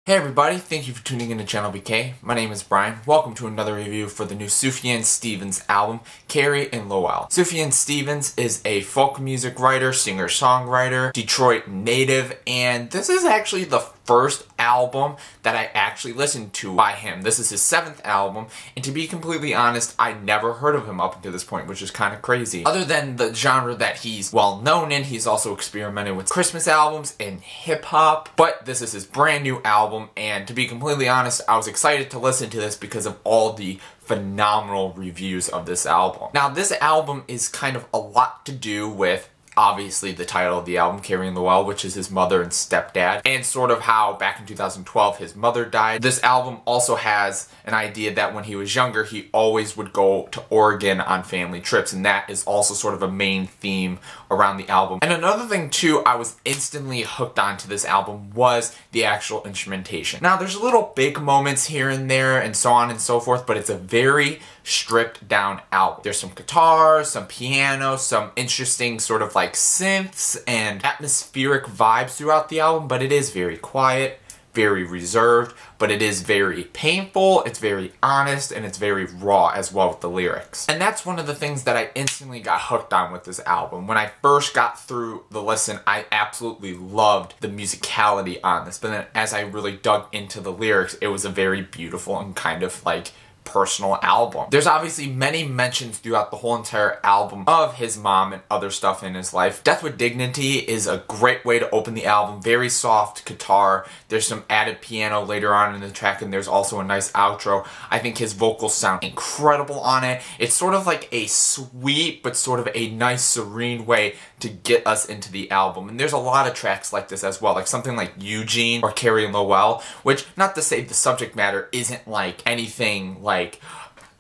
Hey everybody, thank you for tuning in to ChannelBK. My name is Brian. Welcome to another review for the new Sufjan Stevens album, Carrie Lowell. Sufjan Stevens is a folk music writer, singer-songwriter, Detroit native, and this is actually the first album that I actually listened to by him. This is his 7th album, and to be completely honest, I never heard of him up until this point, which is kind of crazy. Other than the genre that he's well known in, he's also experimented with Christmas albums and hip-hop, but this is his brand new album, and to be completely honest, I was excited to listen to this because of all the phenomenal reviews of this album. Now, this album is kind of a lot to do with obviously the title of the album, Carrie Lowell, which is his mother and stepdad, and sort of how back in 2012 his mother died. This album also has an idea that when he was younger, he always would go to Oregon on family trips, and that is also sort of a main theme around the album. And another thing too, I was instantly hooked onto this album was the actual instrumentation. Now, there's little big moments here and there and so on and so forth, but it's a very stripped down album. There's some guitars, some piano, some interesting sort of like synths and atmospheric vibes throughout the album, but it is very quiet, very reserved, but it is very painful, it's very honest, and it's very raw as well with the lyrics. And that's one of the things that I instantly got hooked on with this album. When I first got through the listen, I absolutely loved the musicality on this, but then as I really dug into the lyrics, it was a very beautiful and kind of like personal album. There's obviously many mentions throughout the whole entire album of his mom and other stuff in his life. Death with Dignity is a great way to open the album. Very soft guitar. There's some added piano later on in the track, and there's also a nice outro. I think his vocals sound incredible on it. It's sort of like a sweet but sort of a nice serene way to get us into the album. And there's a lot of tracks like this as well, like something like Eugene or Carrie Lowell, which, not to say the subject matter isn't like anything like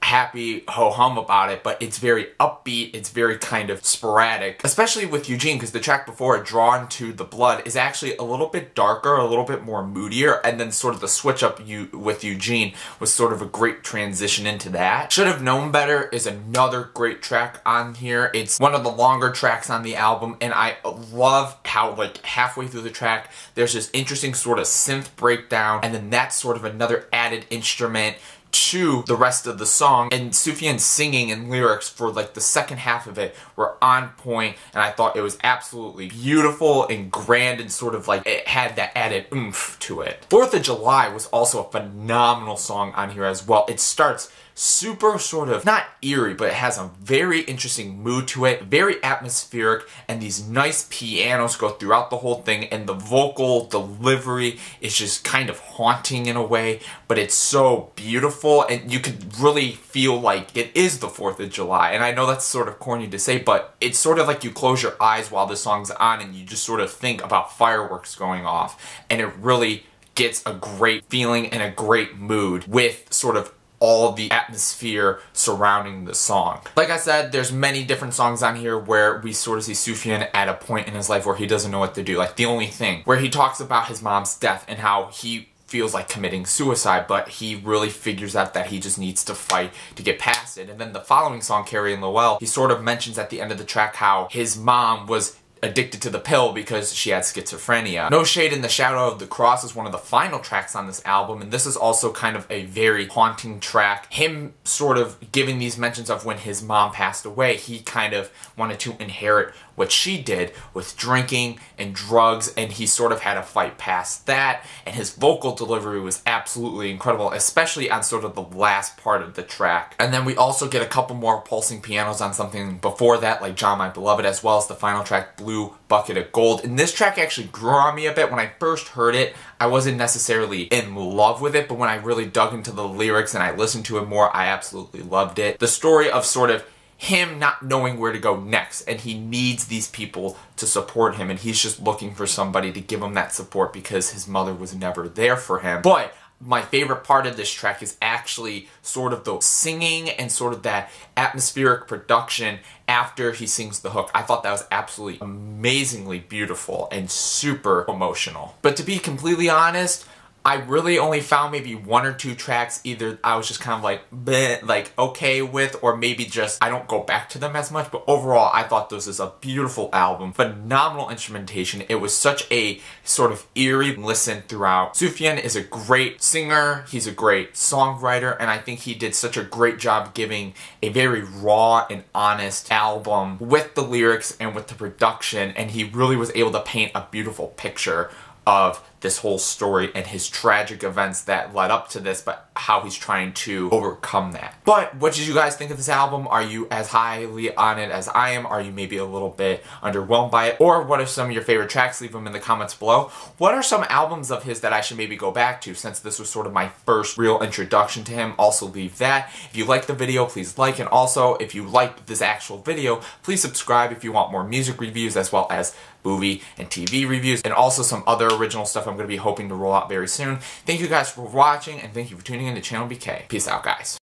happy ho-hum about it, but it's very upbeat, it's very kind of sporadic, especially with Eugene, because the track before it, Drawn to the Blood, is actually a little bit darker, a little bit more moodier, and then sort of the switch up with Eugene was sort of a great transition into that. Should Have Known Better is another great track on here. It's one of the longer tracks on the album, and I love how like halfway through the track there's this interesting sort of synth breakdown, and then that's sort of another added instrument to the rest of the song, and Sufjan's singing and lyrics for like the second half of it were on point, and I thought it was absolutely beautiful and grand, and sort of like it had that added oomph to it. 4th of July was also a phenomenal song on here as well. It starts super sort of, not eerie, but it has a very interesting mood to it, very atmospheric, and these nice pianos go throughout the whole thing, and the vocal delivery is just kind of haunting in a way, but it's so beautiful, and you could really feel like it is the 4th of July. And I know that's sort of corny to say, but it's sort of like you close your eyes while the song's on and you just sort of think about fireworks going off, and it really gets a great feeling and a great mood with sort of all the atmosphere surrounding the song. Like I said, there's many different songs on here where we sort of see Sufjan at a point in his life where he doesn't know what to do. Like The Only Thing, where he talks about his mom's death and how he feels like committing suicide, but he really figures out that he just needs to fight to get past it. And then the following song, Carrie Lowell, he sort of mentions at the end of the track how his mom was addicted to the pill because she had schizophrenia. No Shade in the Shadow of the Cross is one of the final tracks on this album, and this is also kind of a very haunting track. Him sort of giving these mentions of when his mom passed away, he kind of wanted to inherit what she did with drinking and drugs, and he sort of had to fight past that, and his vocal delivery was absolutely incredible, especially on sort of the last part of the track. And then we also get a couple more pulsing pianos on something before that, like John My Beloved, as well as the final track, Blue Bucket of Gold. And this track actually grew on me a bit. When I first heard it, I wasn't necessarily in love with it, but when I really dug into the lyrics and I listened to it more, I absolutely loved it. The story of sort of him not knowing where to go next, and he needs these people to support him, and he's just looking for somebody to give him that support because his mother was never there for him. But my favorite part of this track is actually sort of the singing and sort of that atmospheric production after he sings the hook. I thought that was absolutely amazingly beautiful and super emotional. But to be completely honest, I really only found maybe 1 or 2 tracks either I was just kind of like, bleh, like okay with, or maybe just I don't go back to them as much, but overall I thought this is a beautiful album. Phenomenal instrumentation. It was such a sort of eerie listen throughout. Sufjan is a great singer, he's a great songwriter, and I think he did such a great job giving a very raw and honest album with the lyrics and with the production, and he really was able to paint a beautiful picture of this whole story and his tragic events that led up to this, but how he's trying to overcome that. But what did you guys think of this album? Are you as highly on it as I am? Are you maybe a little bit underwhelmed by it? Or what are some of your favorite tracks? Leave them in the comments below. What are some albums of his that I should maybe go back to, since this was sort of my first real introduction to him? Also leave that. If you liked the video, please like, and also if you liked this actual video, please subscribe if you want more music reviews as well as movie and TV reviews, and also some other original stuff I'm going to be hoping to roll out very soon. Thank you guys for watching, and thank you for tuning in to ChannelBK. Peace out, guys.